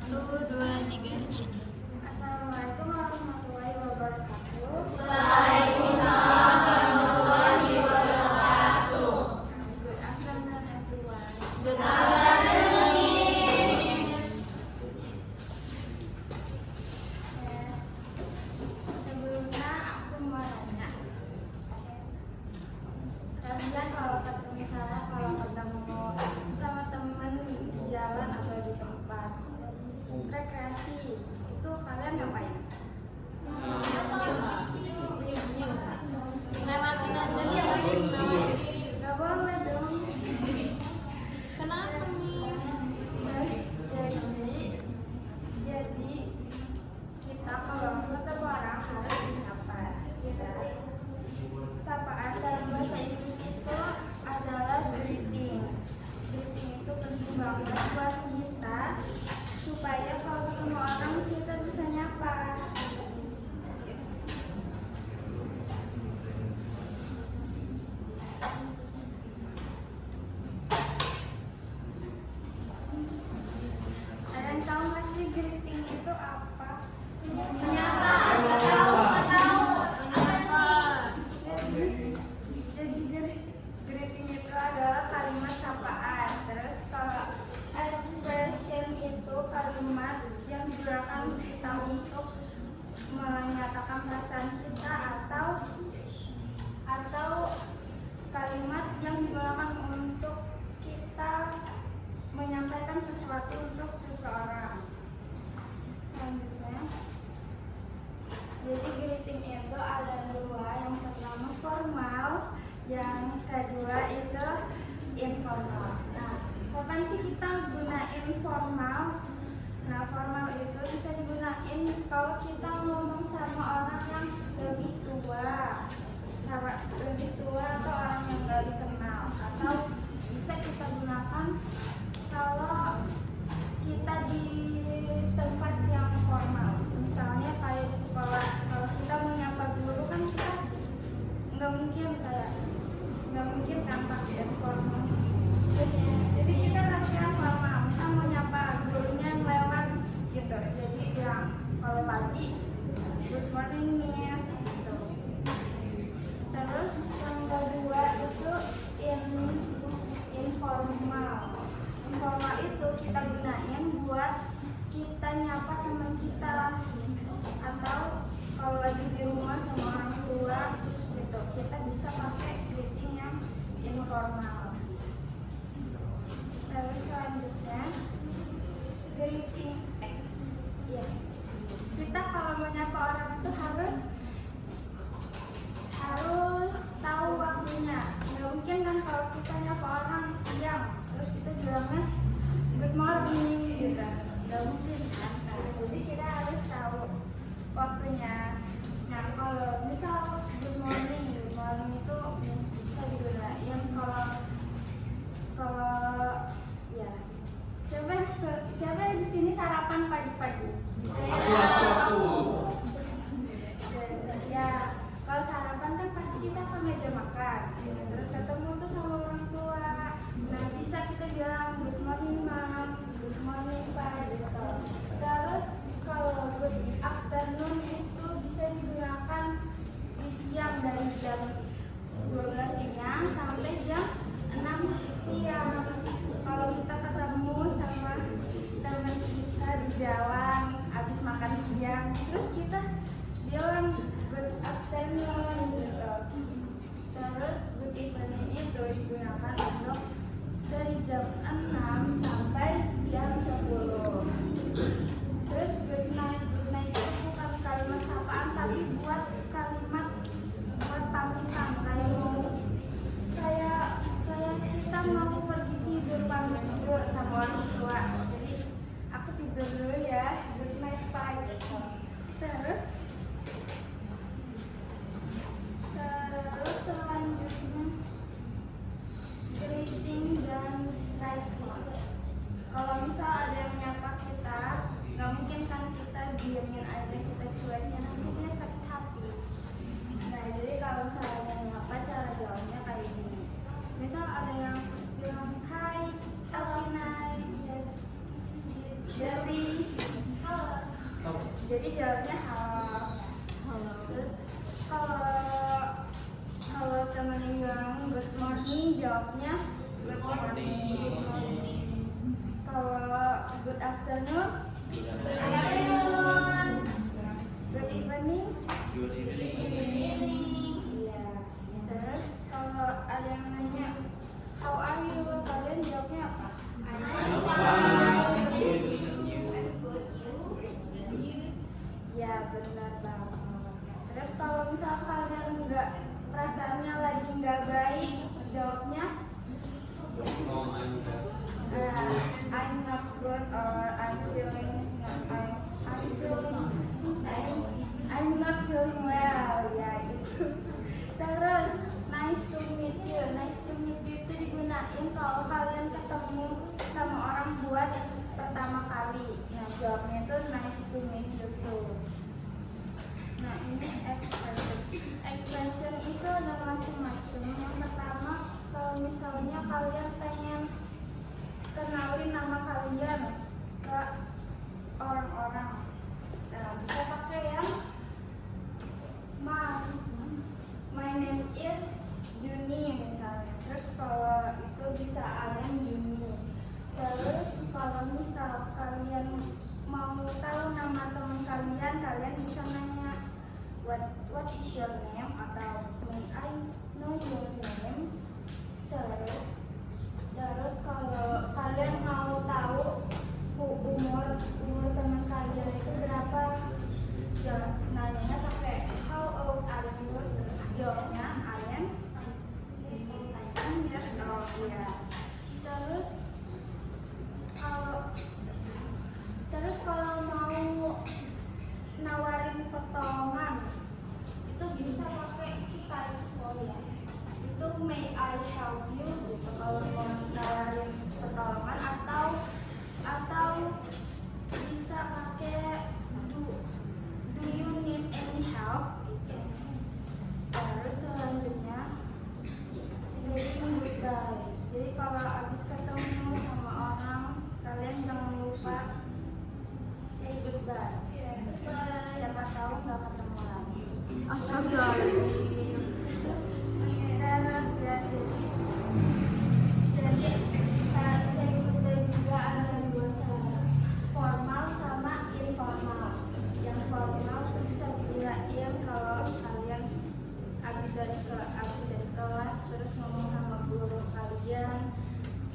Satu, dua, tiga, action. Assalamualaikum warahmatullahi wabarakatuh. Waalaikumsalam warahmatullahi wabarakatuh. Good afternoon, everyone. Good afternoon, Miss. Sebelumnya aku mau nanya, kalian kalau ketemu sama temen di jalan atau di tempat rekreasi, itu kalian ngapain? Lewatin aja nih, lewatin. Gak boleh dong. Kenapa nih? Jadi kita kalau ketemu orang harus disapa. Sapaan dalam bahasa Inggris itu adalah greeting. Greeting itu penting banget buat kita supaya kalau ketemu orang kita bisa nyapa. Kalian tahu nggak sih greeting itu apa? Menyapa. Menyapa. Jadi greeting itu adalah kalimat sapaan. Terus kalau expression itu kalimat yang digunakan kita untuk menyatakan perasaan kita atau kalimat yang digunakan untuk kita menyampaikan sesuatu untuk seseorang. Selanjutnya, jadi greeting itu ada dua. Yang pertama formal, yang kedua itu informal. Nah, kapan sih kita gunain formal? Nah, formal itu bisa digunain kalau kita ngomong sama orang yang lebih tua, atau orang yang nggak dikenal, atau bisa kita gunakan kalau kita di tempat yang formal. Misalnya kayak di sekolah, kalau kita menyapa guru kan kita nggak mungkin kan pakai formal. Jadi kita latihan formal. Kita mau nyapa gurunya yang lewat gitu. Jadi bilang kalau pagi, good morning miss gitu. Terus yang kedua itu informal. Informal itu kita gunain buat kita nyapa teman kita, atau kalau lagi di rumah sama orang tua gitu, kita bisa pakai greeting yang informal. Terus selanjutnya greeting kita kalau menyapa orang itu harus tahu waktunya. Nggak mungkin kan kalau kita nyapa orang siang terus kita bilangnya good morning gitu, nggak mungkin kan. Jadi kita harus tahu waktunya. Nah, kalau misal good morning itu bisa digunain kalau ya siapa yang di sini sarapan pagi-pagi? Ya, kalau sarapan kan pasti kita ke meja makan, terus ketemu tuh sama orang tua. Nah, bisa kita bilang good morning mom, good morning pak gitu. Terus kalau good afternoon itu bisa digunakan di siang, dari jam 12 siang sampai jam 6 siang. Kalau kita ketemu sama teman kita di jalan habis makan siang, terus kita bilang good afternoon gitu. Terus good evening itu digunakan untuk dari jam 6 sampai jam 10. Terus good night itu bukan kalimat sapaan tapi buat pamitan, kayak kita mau pergi tidur, pamit tidur sama orang tua. Jadi aku tidur dulu ya, good night bye. Terus selanjutnya greeting dan respon. Kalau misal ada yang nyapa kita, nggak mungkin kan kita diamin aja, kita cuekin, nanti dia sakit hati. Nah, jadi kalau misalnya nyapa, cara jawabnya kayak gini. Misal ada yang bilang, hai Elvina, dari Jadi jawabnya halo. Terus kalau teman yang bilang good morning, jawabnya good morning. Kalau good afternoon, Good afternoon. good evening. Good evening. Iya. Terus kalau ada yang nanya how are you, kalian jawabnya apa? I'm I'm fine. fine, thank you. Ya benar banget. Terus kalau misal kalian nggak perasaannya lagi nggak baik, jawabnya Oh, I'm best. I'm not good or I'm not feeling well, ya gitu. Terus nice to meet you. Nice to meet you itu digunain kalau kalian ketemu sama orang buat pertama kali. Nah jawabnya itu nice to meet you too. Nah ini expression itu ada macam-macam. Yang pertama kalau misalnya kalian pengen kenalin nama kalian ke orang-orang, nah bisa pakai yang my name is Juni misalnya. Terus kalau itu bisa ada Juni. Terus kalau misal kalian mau tahu nama teman kalian, kalian bisa nanya what is your name atau may I know your name. Terus kalau kalian mau tahu umur teman kalian itu berapa, nanyanya pakai how old are you, terus jawabnya I am years old ya. Terus kalau mau nawarin pertolongan itu bisa pakai typo ya. Itu may I help you gitu kalau mau nawarin pertolongan, atau bisa pakai do you need any help gitu. Terus selanjutnya saying goodbye. Jadi kalau habis ketemu sama orang, kalian jangan lupa say goodbye. Siapa tahu nggak ketemu lagi. Astagfirullahaladzim. Terus jadi say goodbye juga ada dua cara, formal sama informal. Yang formal itu bisa digunain kalau kalian habis dari kelas terus ngomong sama guru kalian,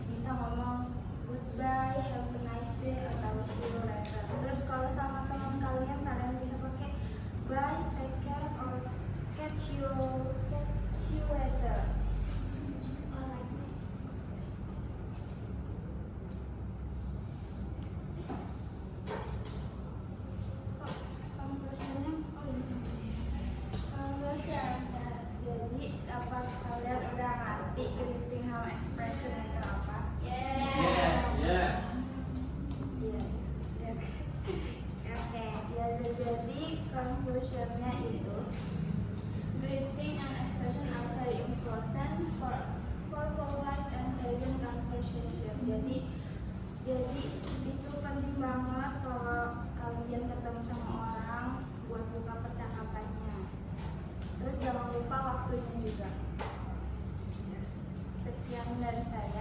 bisa ngomong goodbye, have a nice day, atau see you later. Terus kalau sama teman kalian bisa pakai bye, take care, or catch you later. Konklusinya, jadi apa kalian udah ngerti greeting how expression itu apa? Yes. Yes. Iya. Oke, jadi conclusionnya itu greeting and expression are very important for polite and pleasant conversation. Jadi itu penting banget kalau kalian ketemu sama orang buat buka percakapannya. Terus jangan lupa waktunya juga. Sekian dari saya.